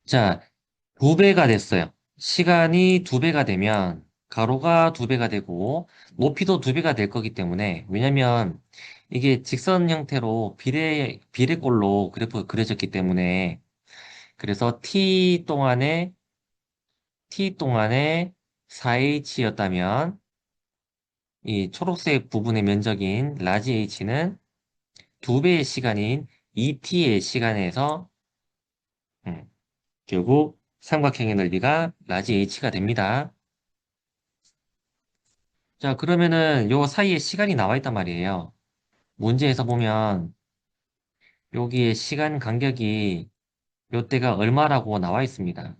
자, 두 배가 됐어요. 시간이 두 배가 되면 가로가 두 배가 되고 높이도 두 배가 될 거기 때문에 왜냐면 이게 직선 형태로 비례꼴로 그래프가 그려졌기 때문에 그래서 t 동안에 4h였다면 이 초록색 부분의 면적인 라지 h는 두 배의 시간인 2t의 시간에서 음, 결국 삼각형의 넓이가 라지 h가 됩니다. 자, 그러면은 요 사이에 시간이 나와 있단 말이에요. 문제에서 보면 여기에 시간 간격이 요때가 얼마라고 나와 있습니다.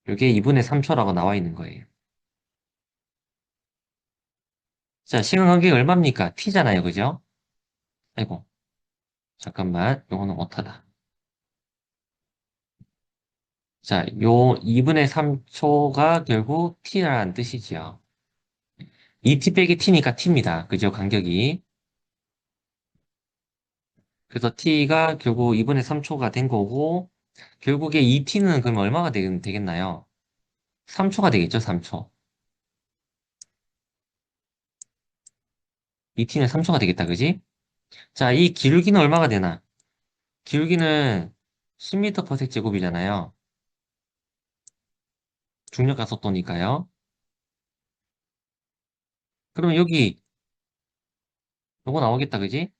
요게 2분의 3초라고 나와 있는 거예요. 자, 시간 간격이 얼마입니까? t잖아요. 그죠? 아이고, 잠깐만. 요거는 못하다. 자, 요 2분의 3초가 결국 t라는 뜻이지요. 2t 빼기 t니까 t입니다. 그죠? 간격이. 그래서 t가 결국 2분의 3초가 된 거고, 결국에 2t는 그럼 얼마가 되겠나요? 3초가 되겠죠, 3초. 2t는 3초가 되겠다, 그지? 자, 이 기울기는 얼마가 되나? 기울기는 10m/s 제곱이잖아요. 중력 가속도니까요. 그러면 여기 요거 나오겠다, 그지?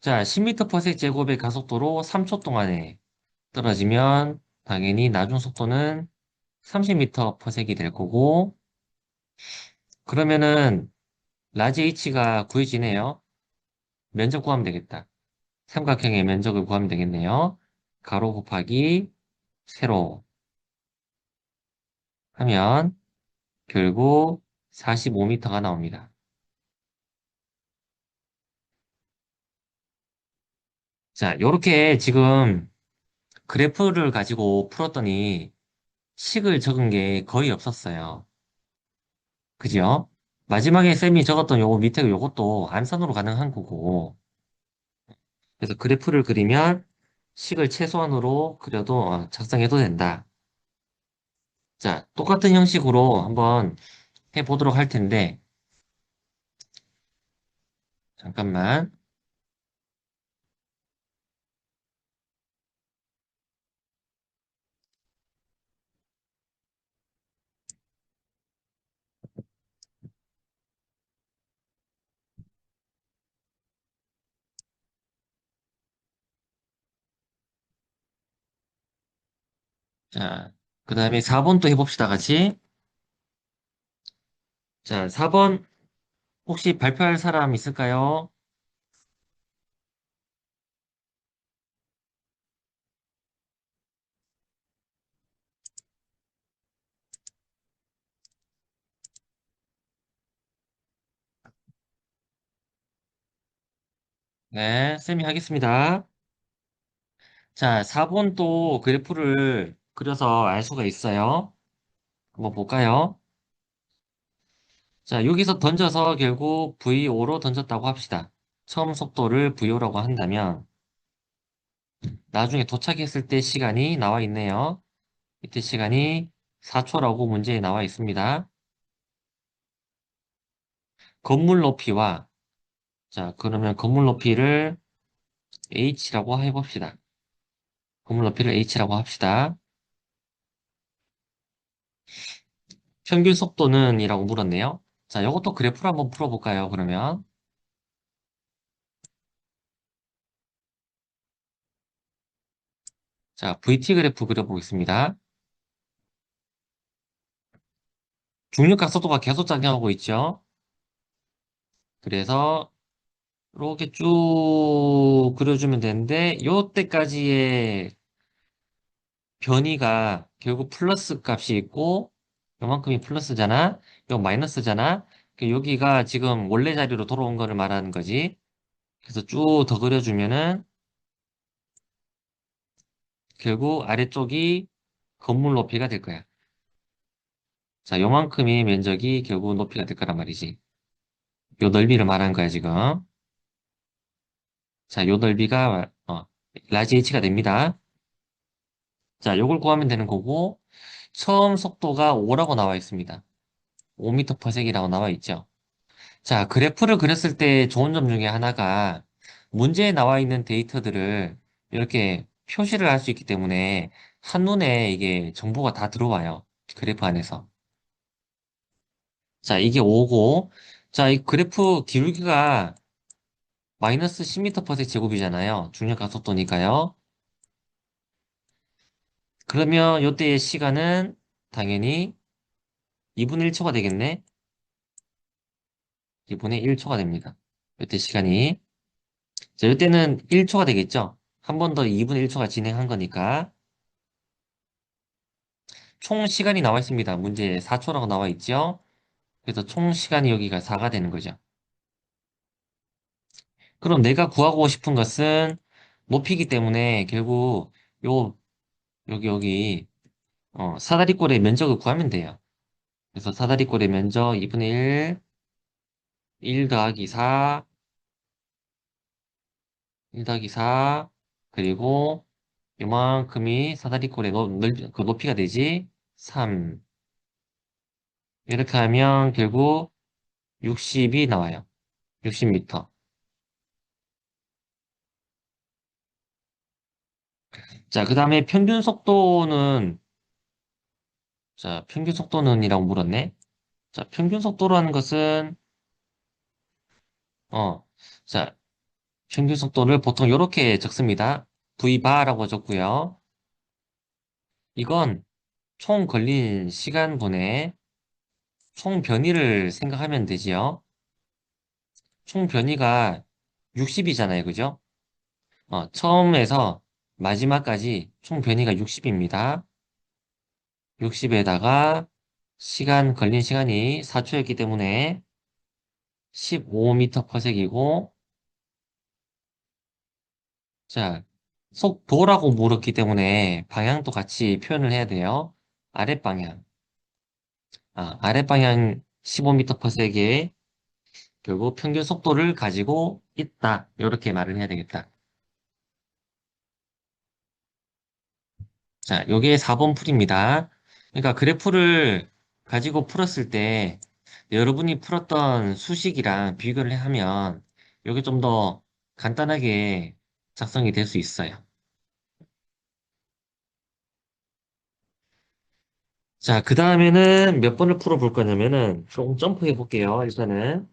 자, 10m/s 제곱의 가속도로 3초 동안에 떨어지면 당연히 나중 속도는 30m/s이 될 거고, 그러면은 라지 h가 구해지네요. 면적 구하면 되겠다. 삼각형의 면적을 구하면 되겠네요. 가로 곱하기 세로 하면 결국 45m가 나옵니다. 자, 요렇게 지금 그래프를 가지고 풀었더니 식을 적은 게 거의 없었어요. 그죠? 마지막에 쌤이 적었던 요거 밑에 요것도 암산으로 가능한 거고. 그래서 그래프를 그리면 식을 최소한으로 그려도 작성해도 된다. 자, 똑같은 형식으로 한번 해보도록 할 텐데, 잠깐만. 자, 그 다음에 4번 또 해봅시다, 같이. 자, 4번 혹시 발표할 사람 있을까요? 네, 쌤이 하겠습니다. 자, 4번 또 그래프를 그려서 알 수가 있어요. 한번 볼까요? 자, 여기서 던져서 결국 VO로 던졌다고 합시다. 처음 속도를 VO라고 한다면 나중에 도착했을 때 시간이 나와 있네요. 이때 시간이 4초라고 문제에 나와 있습니다. 건물 높이와 자, 그러면 건물 높이를 H라고 해봅시다. 건물 높이를 H라고 합시다. 평균 속도는 이라고 물었네요. 자, 이것도 그래프로 한번 풀어볼까요, 그러면? 자, VT 그래프 그려보겠습니다. 중력 각속도가 계속 작용하고 있죠. 그래서 이렇게 쭉 그려주면 되는데 요때까지의 변이가 결국 플러스 값이 있고 요만큼이 플러스잖아. 요 마이너스잖아. 여기가 지금 원래 자리로 돌아온 거를 말하는 거지. 그래서 쭉 더 그려주면은 결국 아래쪽이 건물 높이가 될 거야. 자, 요만큼의 면적이 결국 높이가 될 거란 말이지. 요 넓이를 말하는 거야, 지금. 자, 요 넓이가 라지 h가 됩니다. 자, 요걸 구하면 되는 거고, 처음 속도가 5라고 나와 있습니다. 5m per sec이라고 나와 있죠. 자, 그래프를 그렸을 때 좋은 점 중에 하나가 문제에 나와 있는 데이터들을 이렇게 표시를 할 수 있기 때문에 한눈에 이게 정보가 다 들어와요. 그래프 안에서. 자, 이게 5고, 자, 이 그래프 기울기가 마이너스 10m per 제곱이잖아요. 중력 가속도니까요. 그러면 이때의 시간은 당연히 2분의 1초가 되겠네. 2분의 1초가 됩니다. 이때 시간이. 자, 이때는 1초가 되겠죠? 한 번 더 2분의 1초가 진행한 거니까. 총 시간이 나와 있습니다. 문제에 4초라고 나와 있죠? 그래서 총 시간이 여기가 4가 되는 거죠. 그럼 내가 구하고 싶은 것은 높이기 때문에 결국 요, 여기, 사다리꼴의 면적을 구하면 돼요. 그래서 사다리꼴의 면적 2분의 1, 1 더하기 4, 1 더하기 4, 그리고 이만큼이 사다리꼴의 그 높이가 되지? 3. 이렇게 하면 결국 60이 나와요. 60m. 자, 그 다음에 평균 속도는, 자, 평균 속도는이라고 물었네. 자, 평균 속도라는 것은, 어, 자, 평균 속도를 보통 이렇게 적습니다. V바라고 적고요. 이건 총 걸린 시간분의 총 변이를 생각하면 되지요. 총 변이가 60이잖아요. 그죠? 처음에서 마지막까지 총 변이가 60입니다. 60에다가 걸린 시간이 4초였기 때문에 15m per sec이고, 자, 속도라고 물었기 때문에 방향도 같이 표현을 해야 돼요. 아랫방향. 아랫방향 15m per sec의 결국 평균 속도를 가지고 있다. 이렇게 말을 해야 되겠다. 자, 요게 4번 풀입니다. 그러니까 그래프를 가지고 풀었을 때 여러분이 풀었던 수식이랑 비교를 하면 요게 좀 더 간단하게 작성이 될 수 있어요. 자, 그 다음에는 몇 번을 풀어볼 거냐면은 조금 점프해 볼게요. 일단은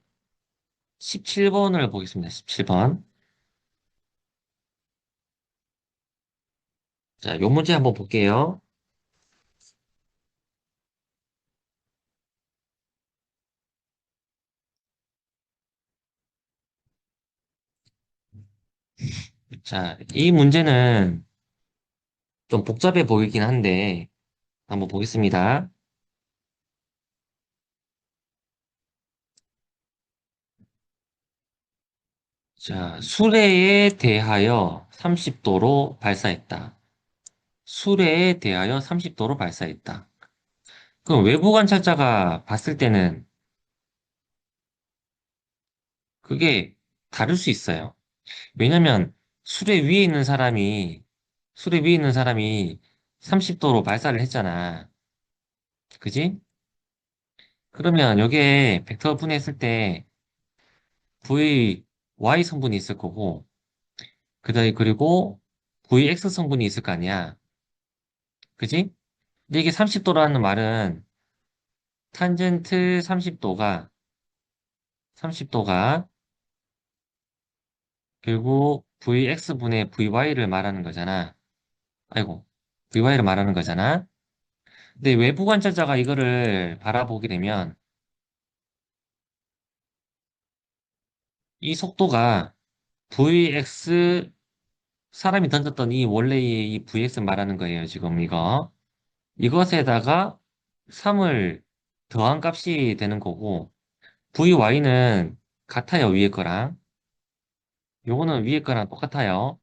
17번을 보겠습니다. 17번. 자, 요 문제 한번 볼게요. 자, 이 문제는 좀 복잡해 보이긴 한데 한번 보겠습니다. 자, 수레에 대하여 30도로 발사했다. 수레에 대하여 30도로 발사했다. 그럼 외부 관찰자가 봤을 때는 그게 다를 수 있어요. 왜냐면 수레 위에 있는 사람이 수레 위에 있는 사람이 30도로 발사를 했잖아. 그지? 그러면 여기에 벡터 분해했을 때 V, Y 성분이 있을 거고 그리고 VX 성분이 있을 거 아니야. 그지? 근데 이게 30도라는 말은 탄젠트 30도가 결국 VX분의 VY를 말하는 거잖아. 아이고, VY를 말하는 거잖아. 근데 외부 관찰자가 이거를 바라보게 되면 이 속도가 VX 사람이 던졌던 이 원래의 이 VX 말하는 거예요, 지금 이거. 이것에다가 3을 더한 값이 되는 거고 VY는 같아요, 위에 거랑. 요거는 위에 거랑 똑같아요.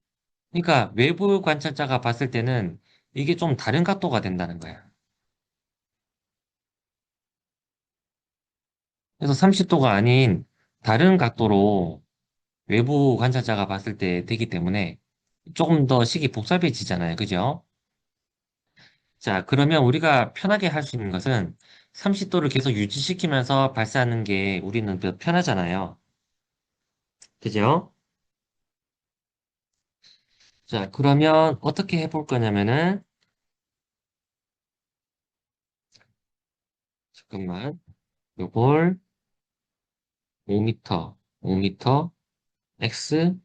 그러니까 외부 관찰자가 봤을 때는 이게 좀 다른 각도가 된다는 거야. 그래서 30도가 아닌 다른 각도로 외부 관찰자가 봤을 때 되기 때문에 조금 더 식이 복잡해지잖아요. 그죠? 자, 그러면 우리가 편하게 할 수 있는 것은 30도를 계속 유지시키면서 발사하는 게 우리는 더 편하잖아요. 그죠? 자, 그러면 어떻게 해볼 거냐면은, 잠깐만, 요걸 5m, 5m, x,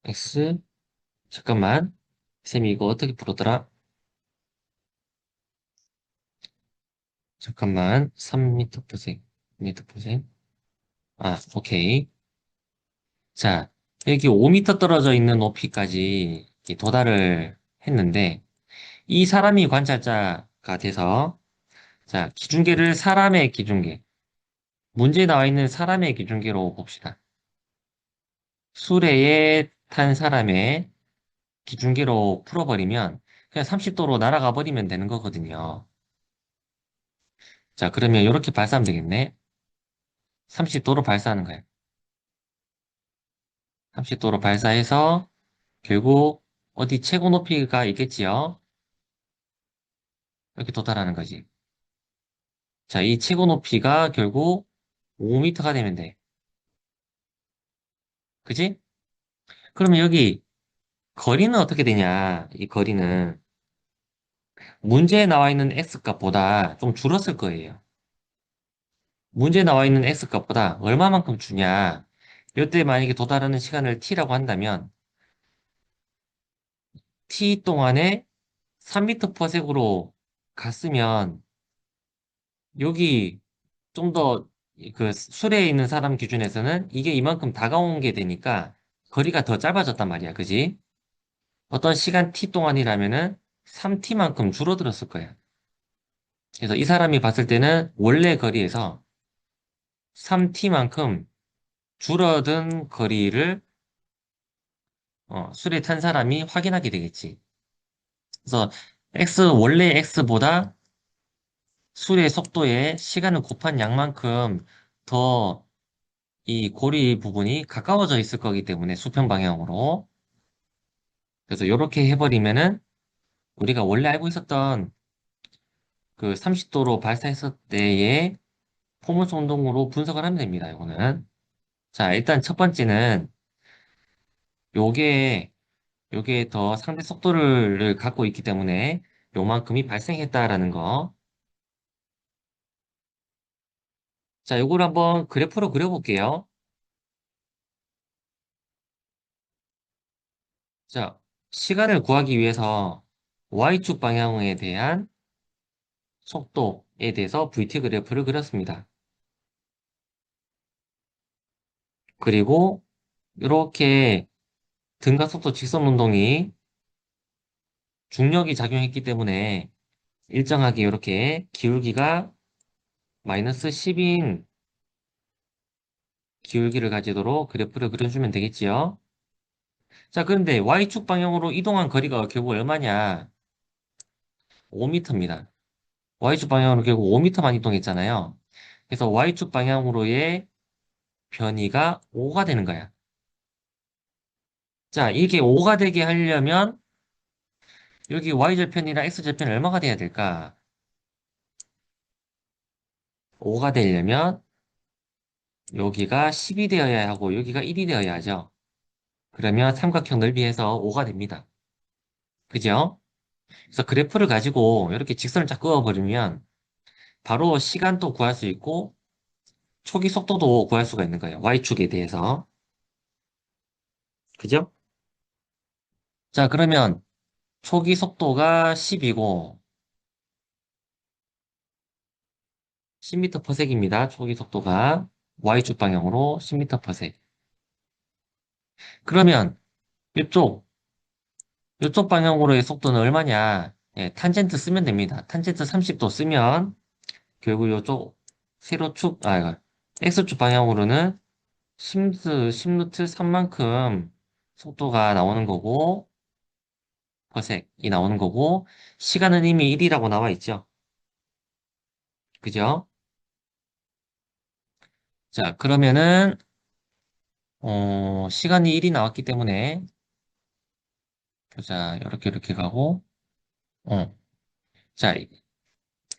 x, 잠깐만. 쌤이 이거 어떻게 풀었더라? 잠깐만. 3m per s 2m per s 아, 오케이. 자, 여기 5m 떨어져 있는 높이까지 이렇게 도달을 했는데, 이 사람이 관찰자가 돼서, 자, 기준계를 사람의 기준계, 문제에 나와 있는 사람의 기준계로 봅시다. 수레에 탄 사람의 기준계로 풀어버리면, 그냥 30도로 날아가 버리면 되는 거거든요. 자, 그러면 이렇게 발사하면 되겠네. 30도로 발사하는 거예요. 30도로 발사해서 결국 어디 최고 높이가 있겠지요? 이렇게 도달하는 거지. 자, 이 최고 높이가 결국 5m가 되면 돼. 그지? 그러면 여기 거리는 어떻게 되냐? 이 거리는 문제에 나와 있는 x값보다 좀 줄었을 거예요. 문제에 나와 있는 x값보다 얼마만큼 주냐? 이때 만약에 도달하는 시간을 t라고 한다면 t 동안에 3m per sec으로 갔으면 여기 좀 더 그 수레에 있는 사람 기준에서는 이게 이만큼 다가온 게 되니까 거리가 더 짧아졌단 말이야. 그지? 어떤 시간 t 동안이라면은 3t만큼 줄어들었을 거야. 그래서 이 사람이 봤을 때는 원래 거리에서 3t만큼 줄어든 거리를 수레 탄 사람이 확인하게 되겠지. 그래서 원래 x보다 수리의 속도에 시간을 곱한 양만큼 더 이 고리 부분이 가까워져 있을 거기 때문에 수평 방향으로. 그래서 이렇게 해버리면은 우리가 원래 알고 있었던 그 30도로 발사했을 때의 포물선 운동으로 분석을 하면 됩니다. 이거는. 자, 일단 첫 번째는 요게, 요게 더 상대 속도를 갖고 있기 때문에 요만큼이 발생했다라는 거. 자, 요걸 한번 그래프로 그려볼게요. 자, 시간을 구하기 위해서 Y축 방향에 대한 속도에 대해서 VT 그래프를 그렸습니다. 그리고 이렇게 등가속도 직선 운동이 중력이 작용했기 때문에 일정하게 이렇게 기울기가 마이너스 10인 기울기를 가지도록 그래프를 그려주면 되겠지요. 자, 그런데 Y축 방향으로 이동한 거리가 결국 얼마냐? 5m입니다. Y축 방향으로 결국 5m만 이동했잖아요. 그래서 Y축 방향으로의 변이가 5가 되는 거야. 자, 이게 5가 되게 하려면 여기 Y절편이랑 X절편이 얼마가 돼야 될까? 5가 되려면 여기가 10이 되어야 하고 여기가 1이 되어야 하죠. 그러면 삼각형 넓이에서 5가 됩니다. 그죠? 그래서 그래프를 가지고 이렇게 직선을 쫙 그어버리면 바로 시간도 구할 수 있고 초기 속도도 구할 수가 있는 거예요. Y축에 대해서. 그죠? 자, 그러면 초기 속도가 10이고 10m per sec입니다. 초기 속도가 Y축 방향으로 10m per sec. 그러면 이쪽 이쪽 방향으로의 속도는 얼마냐? 예, 탄젠트 쓰면 됩니다. 탄젠트 30도 쓰면 결국 이쪽 세로축 X축 방향으로는 10루트 3만큼 속도가 나오는 거고 퍼섹이 나오는 거고 시간은 이미 1이라고 나와 있죠. 그죠? 자, 그러면은 시간이 1이 나왔기 때문에 자, 이렇게 가고 어. 자,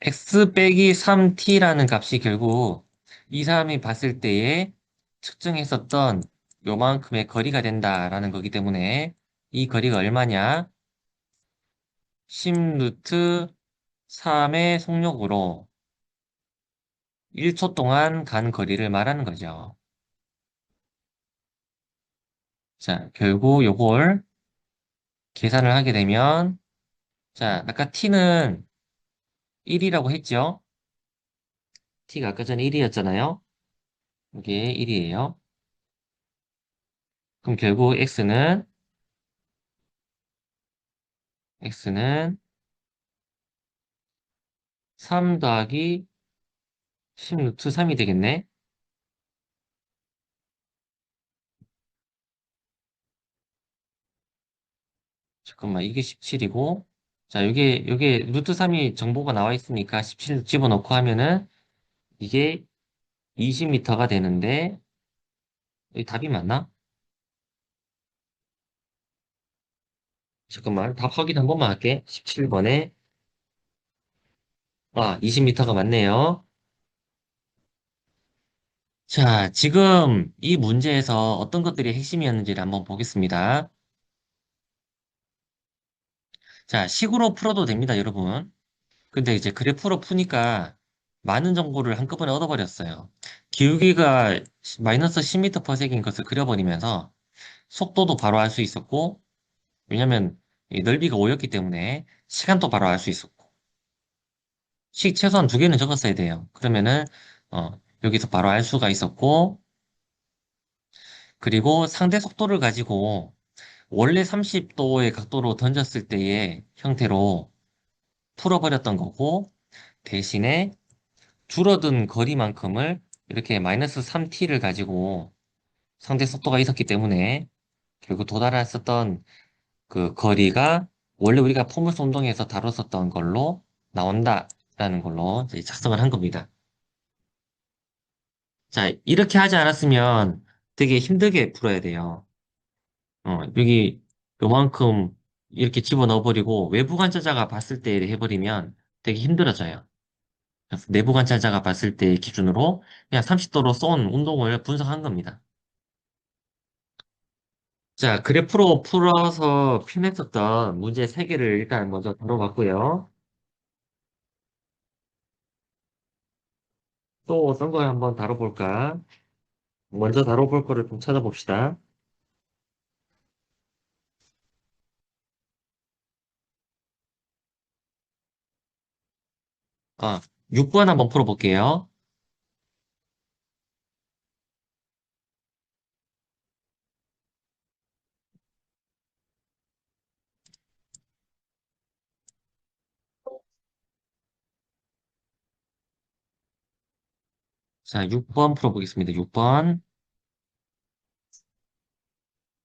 x 빼기 3t라는 값이 결국 이 사람이 봤을 때에 측정했었던 요만큼의 거리가 된다라는 거기 때문에 이 거리가 얼마냐? 10 루트 3의 속력으로 1초 동안 간 거리를 말하는 거죠. 자, 결국 요걸 계산을 하게 되면 자, 아까 t는 1이라고 했죠? t가 아까 전에 1이었잖아요. 이게 1이에요. 그럼 결국 x는 3 더하기 10 루트 3이 되겠네. 잠깐만, 이게 17이고. 자, 요게 루트 3이 정보가 나와 있으니까 17 집어넣고 하면은 이게 20m가 되는데, 이 답이 맞나? 잠깐만, 답 확인 한 번만 할게. 17번에. 아, 20m가 맞네요. 자, 지금 이 문제에서 어떤 것들이 핵심이었는지를 한번 보겠습니다. 자, 식으로 풀어도 됩니다, 여러분. 근데 이제 그래프로 푸니까 많은 정보를 한꺼번에 얻어버렸어요. 기울기가 마이너스 10m/s인 것을 그려버리면서 속도도 바로 알 수 있었고, 왜냐면 이 넓이가 5였기 때문에 시간도 바로 알 수 있었고, 최소한 두 개는 적었어야 돼요. 그러면은, 여기서 바로 알 수가 있었고, 그리고 상대 속도를 가지고 원래 30도의 각도로 던졌을 때의 형태로 풀어버렸던 거고, 대신에 줄어든 거리만큼을 이렇게 마이너스 3t를 가지고 상대 속도가 있었기 때문에 결국 도달했었던 그 거리가 원래 우리가 포물선 운동에서 다뤘었던 걸로 나온다라는 걸로 이제 작성을 한 겁니다. 자, 이렇게 하지 않았으면 되게 힘들게 풀어야 돼요. 여기 요만큼 이렇게 집어넣어버리고 외부 관찰자가 봤을 때 해버리면 되게 힘들어져요. 그래서 내부 관찰자가 봤을 때 기준으로 그냥 30도로 쏜 운동을 분석한 겁니다. 자, 그래프로 풀어서 표냈었던 문제 3개를 일단 먼저 다뤄봤고요. 또 어떤 걸 한번 다뤄볼까? 먼저 다뤄볼 거를 좀 찾아봅시다. 아, 6번 한번 풀어볼게요. 자, 6번 풀어보겠습니다. 6번.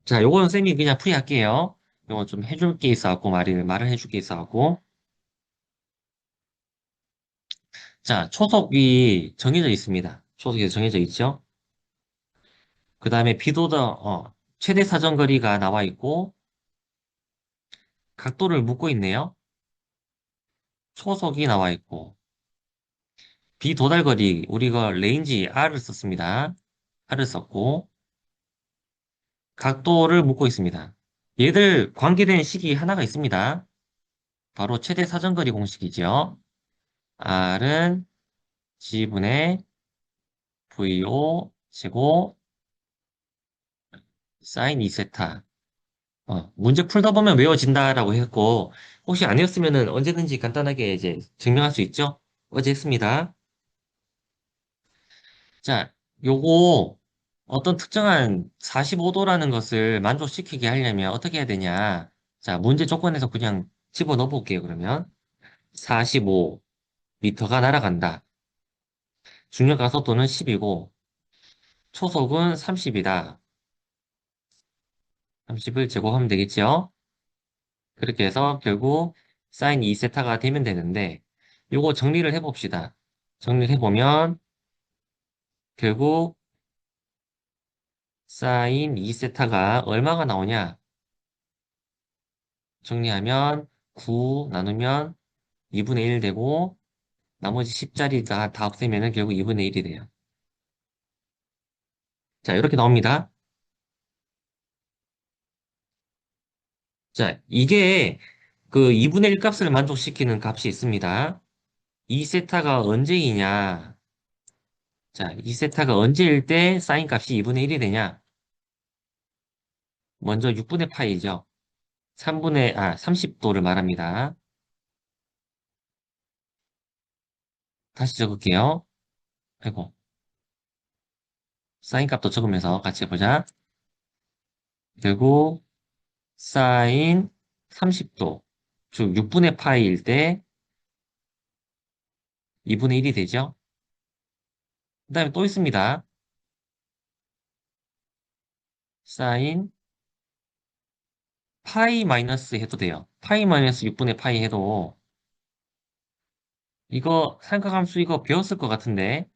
자, 요거는 쌤이 그냥 풀이할게요. 요거 좀 해줄 게 있어갖고, 말을 해줄 게 있어갖고. 자, 초속이 정해져 있습니다. 초속이 정해져 있죠? 그 다음에 최대 사정거리가 나와 있고, 각도를 묻고 있네요. 초속이 나와 있고, 비도달거리, 우리가 레인지 R을 썼습니다. R을 썼고, 각도를 묻고 있습니다. 얘들 관계된 식이 하나가 있습니다. 바로 최대 사정거리 공식이죠. R은 G분의 VO 제곱 사인 2세타. 문제 풀다 보면 외워진다라고 했고, 혹시 아니었으면 언제든지 간단하게 이제 증명할 수 있죠? 어제 했습니다. 자, 요거 어떤 특정한 45도라는 것을 만족시키게 하려면 어떻게 해야 되냐? 자, 문제 조건에서 그냥 집어넣어 볼게요, 그러면. 45m가 날아간다. 중력 가속도는 10이고, 초속은 30이다. 30을 제곱하면 되겠죠? 그렇게 해서 결국 사인 2세타가 되면 되는데, 요거 정리를 해봅시다. 정리를 해보면, 결국 사인 2세타가 얼마가 나오냐? 정리하면 9 나누면 2분의 1 되고, 나머지 10짜리 다 없애면은 결국 2분의 1이 돼요. 자, 이렇게 나옵니다. 자, 이게 그 2분의 1 값을 만족시키는 값이 있습니다. 이 세타가 언제이냐? 자, 이 세타가 언제일 때 사인 값이 2분의 1이 되냐? 먼저 6분의 파이죠. 30도를 말합니다. 다시 적을게요. 아이고, 사인 값도 적으면서 같이 해보자. 결국 사인 30도, 즉 6분의 파이일 때 2분의 1이 되죠. 그 다음에 또 있습니다. 사인 파이 마이너스 해도 돼요. 파이 마이너스 6분의 파이 해도 이거 삼각함수 이거 배웠을 것 같은데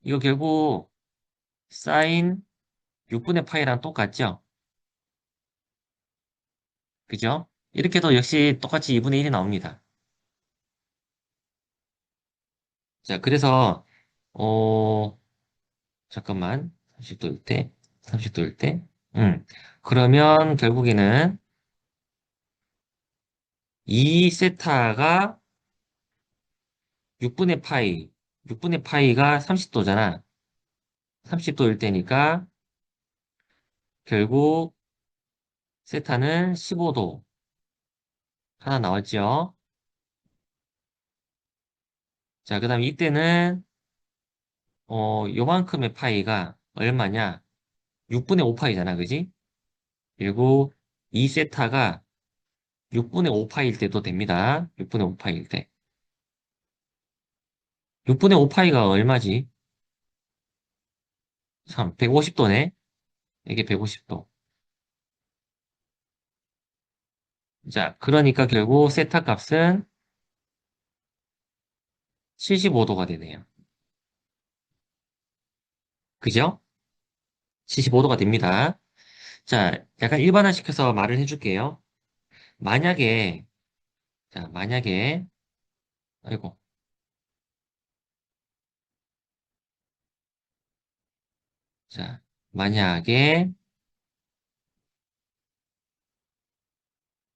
이거 결국 사인 6분의 파이랑 똑같죠? 그죠? 이렇게 해도 역시 똑같이 2분의 1이 나옵니다. 자, 그래서 어 잠깐만 30도일 때 30도일 때 그러면 결국에는 이 세타가 6분의 파이 6분의 파이가 30도잖아. 30도일 때니까 결국 세타는 15도 하나 나왔죠. 자, 그 다음에 이때는 요만큼의 파이가 얼마냐? 6분의 5파이잖아, 그지? 그리고 이 세타가 6분의 5파일 때도 됩니다. 6분의 5파일 때. 6분의 5파이가 얼마지? 참, 150도네? 이게 150도. 자, 그러니까 결국 세타 값은 75도가 되네요. 그죠? 75도가 됩니다. 자, 약간 일반화시켜서 말을 해줄게요. 만약에, 자, 만약에, 아이고, 자, 만약에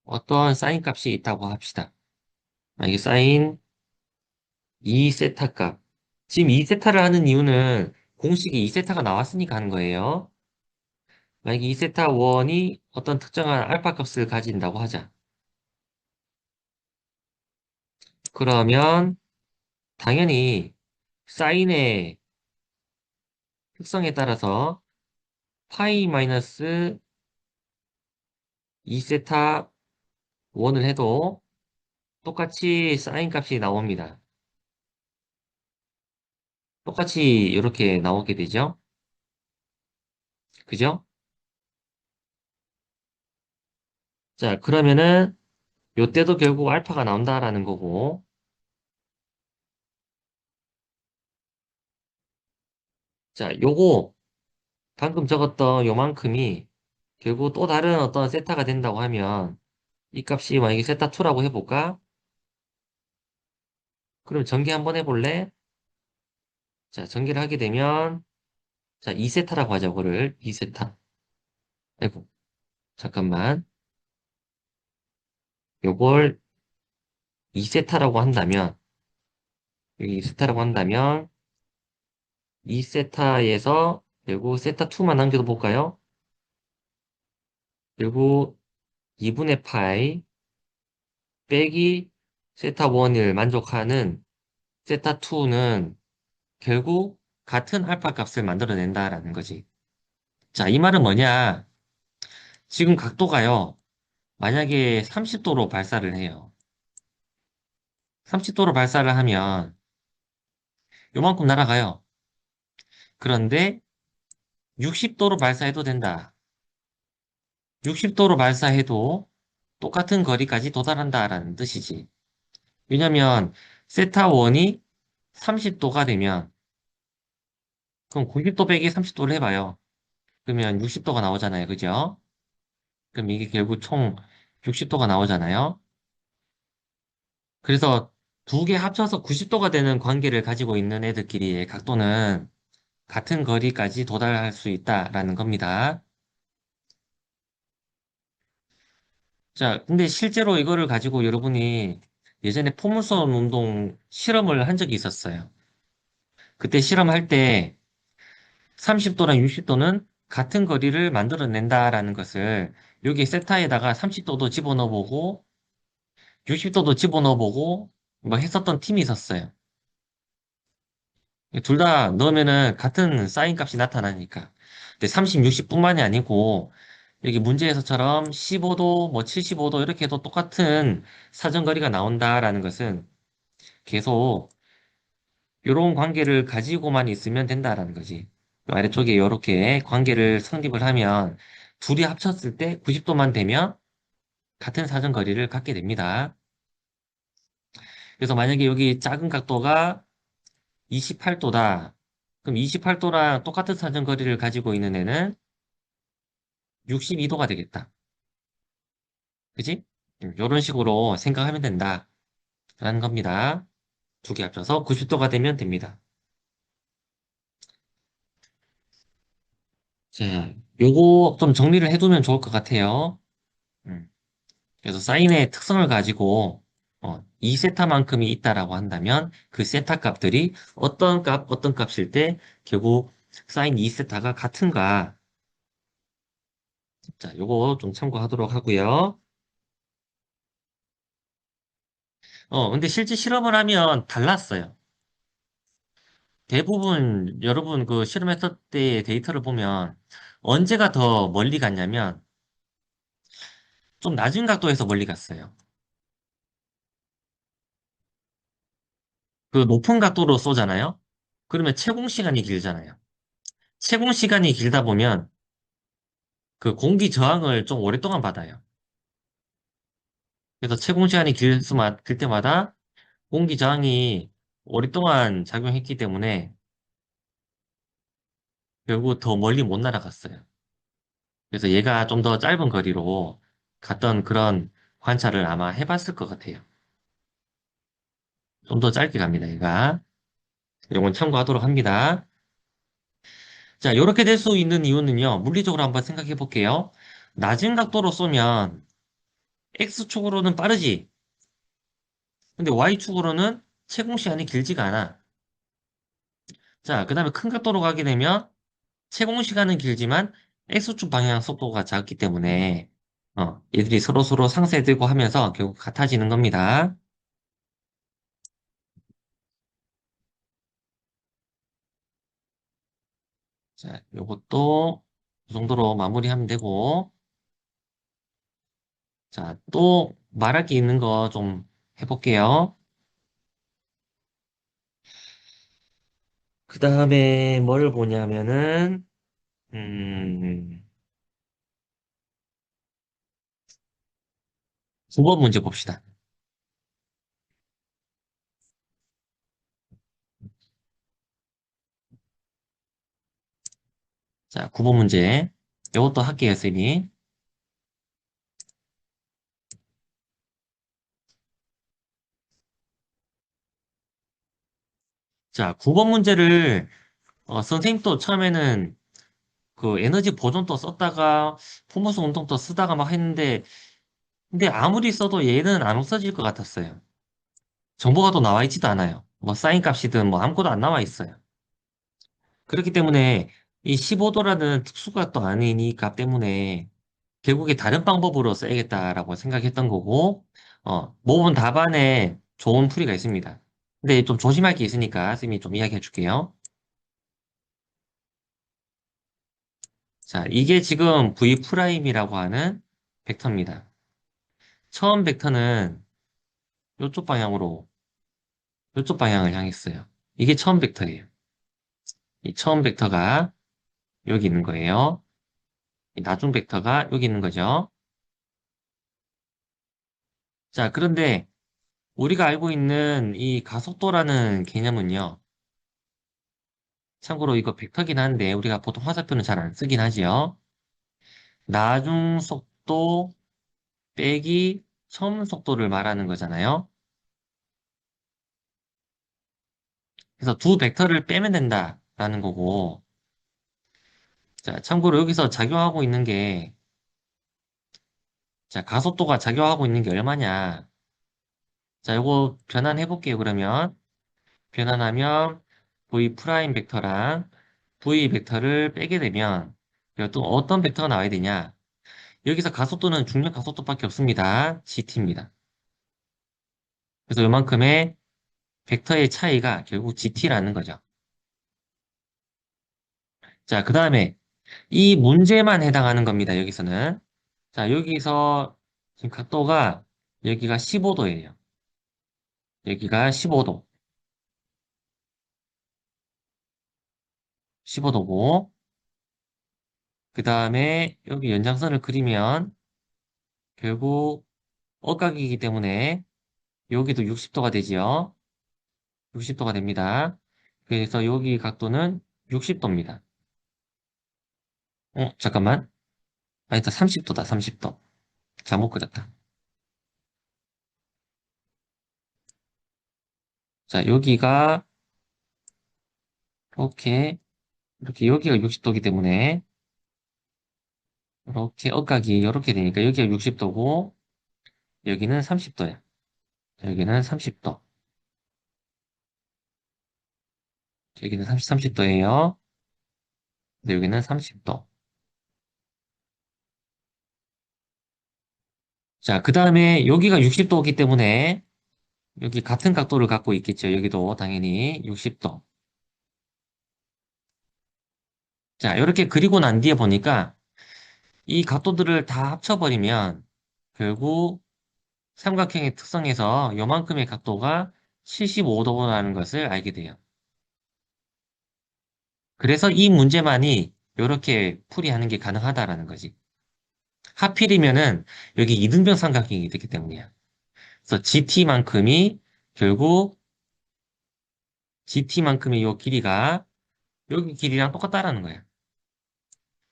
어떤 사인 값이 있다고 합시다. 만약에 사인 2세타 값. 지금 2세타를 하는 이유는 공식이 2세타가 나왔으니까 하는 거예요. 만약에 2세타 원이 어떤 특정한 알파 값을 가진다고 하자. 그러면 당연히 사인의 특성에 따라서 파이 마이너스 2세타 원을 해도 똑같이 사인 값이 나옵니다. 똑같이 이렇게 나오게 되죠. 그죠? 자, 그러면은 요때도 결국 알파가 나온다라는 거고. 자, 요거 방금 적었던 요만큼이 결국 또 다른 어떤 세타가 된다고 하면 이 값이 만약에 세타2라고 해볼까? 그럼 전개 한번 해볼래? 자, 전개를 하게 되면 자, 2세타라고 하자, 그거를. 2세타. 아이고, 잠깐만. 요걸 2세타라고 한다면 여기 2세타라고 한다면 2세타에서 결국 세타2만 남겨도 볼까요? 결국 2분의 파이 빼기 세타1을 만족하는 세타2는 결국 같은 알파 값을 만들어낸다라는 거지. 자, 이 말은 뭐냐? 지금 각도가요. 만약에 30도로 발사를 해요. 30도로 발사를 하면 요만큼 날아가요. 그런데 60도로 발사해도 된다. 60도로 발사해도 똑같은 거리까지 도달한다라는 뜻이지. 왜냐면 세타1이 30도가 되면 그럼 90도 빼기 30도를 해봐요. 그러면 60도가 나오잖아요. 그죠? 그럼 이게 결국 총 60도가 나오잖아요. 그래서 두 개 합쳐서 90도가 되는 관계를 가지고 있는 애들끼리의 각도는 같은 거리까지 도달할 수 있다라는 겁니다. 자, 근데 실제로 이거를 가지고 여러분이 예전에 포물선 운동 실험을 한 적이 있었어요. 그때 실험할 때 30도랑 60도는 같은 거리를 만들어낸다라는 것을 여기 세타에다가 30도도 집어넣어보고 60도도 집어넣어보고 뭐 했었던 팀이 있었어요. 둘 다 넣으면은 같은 사인 값이 나타나니까. 근데 30, 60뿐만이 아니고 여기 문제에서처럼 15도, 뭐 75도 이렇게 해도 똑같은 사정거리가 나온다라는 것은 계속 이런 관계를 가지고만 있으면 된다라는 거지. 아래쪽에 이렇게 관계를 성립을 하면 둘이 합쳤을 때 90도만 되면 같은 사정거리를 갖게 됩니다. 그래서 만약에 여기 작은 각도가 28도다. 그럼 28도랑 똑같은 사정거리를 가지고 있는 애는 62도가 되겠다. 그지? 이런 식으로 생각하면 된다. 라는 겁니다. 두 개 합쳐서 90도가 되면 됩니다. 자, 요거 좀 정리를 해두면 좋을 것 같아요. 음, 그래서 사인의 특성을 가지고 2세타만큼이 있다라고 한다면 그 세타 값들이 어떤 값일 때 결국 사인 2세타가 같은가. 자, 요거 좀 참고하도록 하고요. 근데 실제 실험을 하면 달랐어요. 대부분 여러분 그 실험했을 때의 데이터를 보면 언제가 더 멀리 갔냐면 좀 낮은 각도에서 멀리 갔어요. 그 높은 각도로 쏘잖아요. 그러면 채공 시간이 길잖아요. 채공 시간이 길다 보면 그 공기 저항을 좀 오랫동안 받아요. 그래서 채공 시간이 길 때마다 공기 저항이 오랫동안 작용했기 때문에 결국 더 멀리 못 날아갔어요. 그래서 얘가 좀 더 짧은 거리로 갔던 그런 관찰을 아마 해봤을 것 같아요. 좀 더 짧게 갑니다, 얘가. 이건 참고하도록 합니다. 자, 이렇게 될 수 있는 이유는요, 물리적으로 한번 생각해 볼게요. 낮은 각도로 쏘면 X축으로는 빠르지. 근데 Y축으로는 채공 시간이 길지가 않아. 자, 그 다음에 큰 각도로 가게 되면 채공 시간은 길지만 X축 방향 속도가 작기 때문에 얘들이 서로서로 상쇄되고 하면서 결국 같아지는 겁니다. 자, 요것도 이 정도로 마무리하면 되고, 자, 또 말할 게 있는 거 좀 해볼게요. 그 다음에 뭘 보냐면은, 음, 9번 문제 봅시다. 자, 9번 문제. 이것도 할게요, 쌤이. 자, 9번 문제를, 선생님도 처음에는 그 에너지 보존도 썼다가, 포모스 운동도 쓰다가 막 했는데, 근데 아무리 써도 얘는 안 없어질 것 같았어요. 정보가 또 나와 있지도 않아요. 뭐 사인 값이든 뭐 아무것도 안 나와 있어요. 그렇기 때문에 이 15도라는 특수가 또 아닌 이 값 때문에 결국에 다른 방법으로 써야겠다라고 생각했던 거고, 모분 답안에 좋은 풀이가 있습니다. 근데 좀 조심할 게 있으니까 쌤이 좀 이야기해 줄게요. 자, 이게 지금 V 프라임이라고 하는 벡터입니다. 처음 벡터는 이쪽 방향으로, 이쪽 방향을 향했어요. 이게 처음 벡터예요. 이 처음 벡터가 여기 있는 거예요. 이 나중 벡터가 여기 있는 거죠. 자, 그런데 우리가 알고 있는 이 가속도라는 개념은요. 참고로 이거 벡터긴 한데 우리가 보통 화살표는 잘 안 쓰긴 하지요. 나중 속도 빼기 처음 속도를 말하는 거잖아요. 그래서 두 벡터를 빼면 된다라는 거고, 자, 참고로 여기서 작용하고 있는 게, 자, 가속도가 작용하고 있는 게 얼마냐. 자, 요거 변환해 볼게요, 그러면. 변환하면 v 프라임 벡터랑 v 벡터를 빼게 되면, 또 어떤 벡터가 나와야 되냐. 여기서 가속도는 중력 가속도밖에 없습니다. gt입니다. 그래서 요만큼의 벡터의 차이가 결국 gt라는 거죠. 자, 그 다음에 이 문제만 해당하는 겁니다. 여기서는. 자, 여기서 지금 각도가 여기가 15도예요. 여기가 15도. 15도고, 그 다음에 여기 연장선을 그리면 결국 억각이기 때문에 여기도 60도가 되지요. 60도가 됩니다. 그래서 여기 각도는 60도입니다. 잠깐만. 아니다, 30도다, 30도. 잘못 그렸다. 자, 여기가 이렇게 여기가 60도이기 때문에 이렇게 억각이 이렇게 되니까 여기가 60도고 여기는 30도야. 여기는 30도. 여기는 30도예요. 여기는 30도. 자, 그 다음에 여기가 60도이기 때문에 여기 같은 각도를 갖고 있겠죠. 여기도 당연히 60도. 자, 이렇게 그리고 난 뒤에 보니까 이 각도들을 다 합쳐버리면 결국 삼각형의 특성에서 요만큼의 각도가 75도라는 것을 알게 돼요. 그래서 이 문제만이 이렇게 풀이하는 게 가능하다라는 거지. 하필이면은 여기 이등변 삼각형이 되기 때문이야. 그래서 GT만큼이 결국 GT만큼의 요 길이가 여기 길이랑 똑같다라는 거야.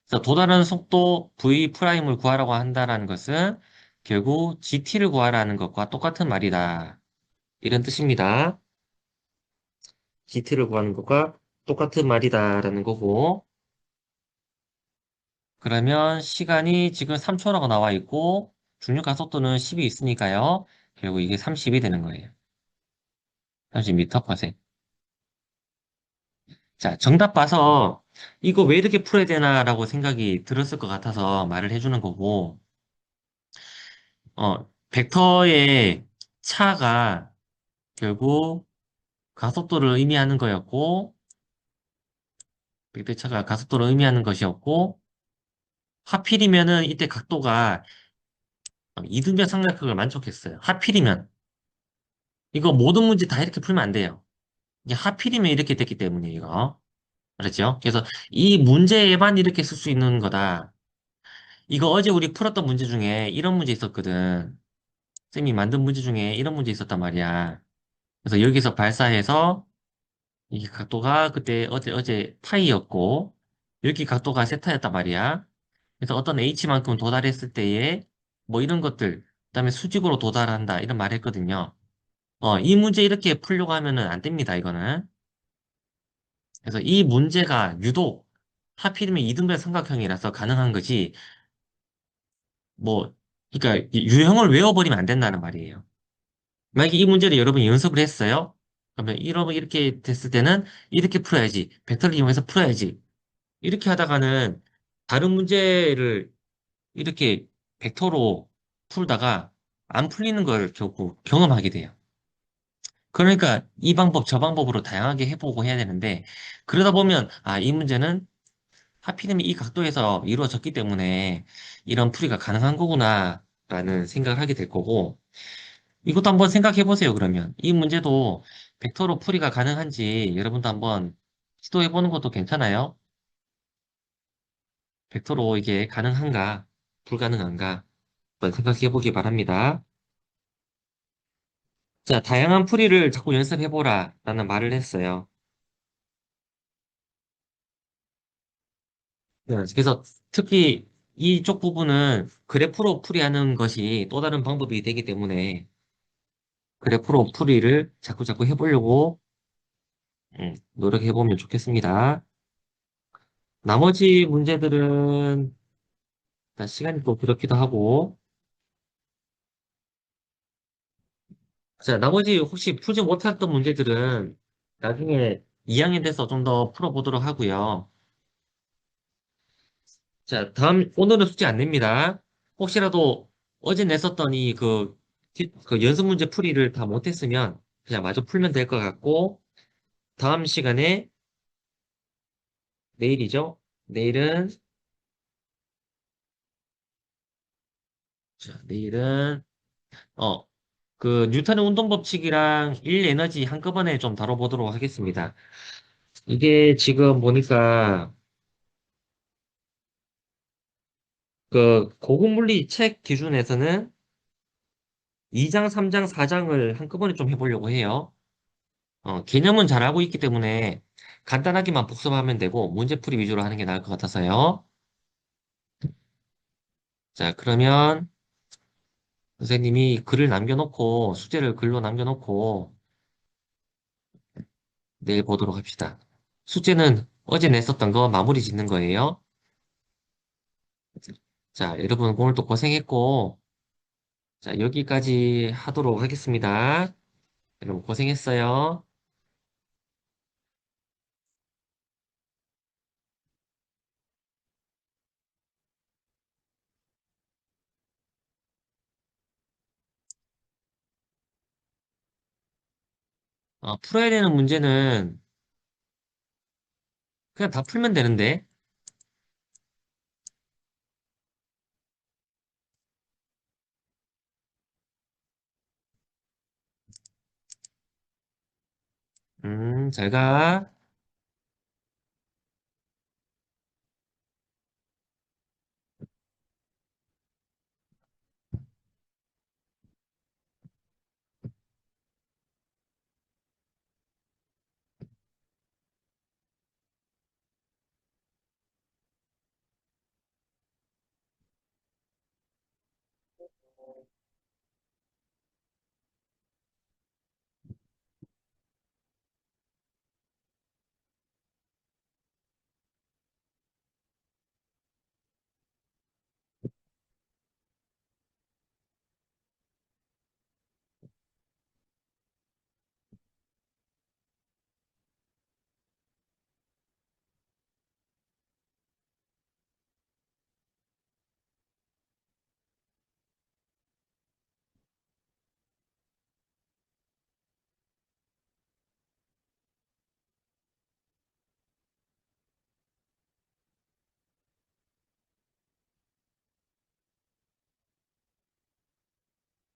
그래서 도달하는 속도 V 프라임을 구하라고 한다라는 것은 결국 GT를 구하라는 것과 똑같은 말이다. 이런 뜻입니다. GT를 구하는 것과 똑같은 말이다라는 거고. 그러면 시간이 지금 3초라고 나와 있고 중력 가속도는 10이 있으니까요. 결국 이게 30이 되는 거예요. 30m per s. 자, 정답 봐서 이거 왜 이렇게 풀어야 되나라고 생각이 들었을 것 같아서 말을 해주는 거고, 벡터의 차가 결국 가속도를 의미하는 거였고, 벡터의 차가 가속도를 의미하는 것이었고, 하필이면은 이때 각도가 이등변 삼각형을 만족했어요. 하필이면. 이거 모든 문제 다 이렇게 풀면 안 돼요. 이게 하필이면 이렇게 됐기 때문이에요, 이거. 알았죠? 그래서 이 문제에만 이렇게 쓸 수 있는 거다. 이거 어제 우리 풀었던 문제 중에 이런 문제 있었거든. 쌤이 만든 문제 중에 이런 문제 있었단 말이야. 그래서 여기서 발사해서 이게 각도가 그때 어제 파이였고 여기 각도가 세타였단 말이야. 그래서 어떤 h만큼 도달했을 때에 뭐 이런 것들 그다음에 수직으로 도달한다 이런 말 했거든요. 이 문제 이렇게 풀려고 하면은 안 됩니다, 이거는. 그래서 이 문제가 유독 하필이면 이등변 삼각형이라서 가능한 거지. 뭐 그러니까 유형을 외워버리면 안 된다는 말이에요. 만약에 이 문제를 여러분이 연습을 했어요. 그러면 이렇게 됐을 때는 이렇게 풀어야지. 벡터를 이용해서 풀어야지. 이렇게 하다가는 다른 문제를 이렇게 벡터로 풀다가 안 풀리는 걸 결국 경험하게 돼요. 그러니까 이 방법, 저 방법으로 다양하게 해보고 해야 되는데, 그러다 보면, 아, 이 문제는 하필이면 이 각도에서 이루어졌기 때문에 이런 풀이가 가능한 거구나, 라는 생각을 하게 될 거고, 이것도 한번 생각해 보세요, 그러면. 이 문제도 벡터로 풀이가 가능한지 여러분도 한번 시도해 보는 것도 괜찮아요? 벡터로 이게 가능한가, 불가능한가, 한번 생각해 보기 바랍니다. 자, 다양한 풀이를 자꾸 연습해 보라, 라는 말을 했어요. 네, 그래서 특히 이쪽 부분은 그래프로 풀이하는 것이 또 다른 방법이 되기 때문에 그래프로 풀이를 자꾸 자꾸 해보려고 노력해보면 좋겠습니다. 나머지 문제들은 일단 시간이 또 그렇기도 하고, 자, 나머지 혹시 풀지 못했던 문제들은 나중에 2학년 돼서 좀 더 풀어보도록 하고요. 자, 오늘은 숙제 안 냅니다. 혹시라도 어제 냈었던 그 연습 문제 풀이를 다 못했으면 그냥 마저 풀면 될 것 같고, 다음 시간에 내일이죠? 내일은, 자, 내일은, 어, 그 뉴턴의 운동 법칙이랑 일 에너지 한꺼번에 좀 다뤄보도록 하겠습니다. 이게 지금 보니까 그 고급 물리 책 기준에서는 2장, 3장, 4장을 한꺼번에 좀 해보려고 해요. 개념은 잘 알고 있기 때문에 간단하게만 복습하면 되고 문제풀이 위주로 하는 게 나을 것 같아서요. 자, 그러면 선생님이 글을 남겨놓고 숙제를 글로 남겨놓고 내일 보도록 합시다. 숙제는 어제 냈었던 거 마무리 짓는 거예요. 자, 여러분 오늘 또 고생했고, 자, 여기까지 하도록 하겠습니다. 여러분 고생했어요. 풀어야 되는 문제는 그냥 다 풀면 되는데. 잘 가.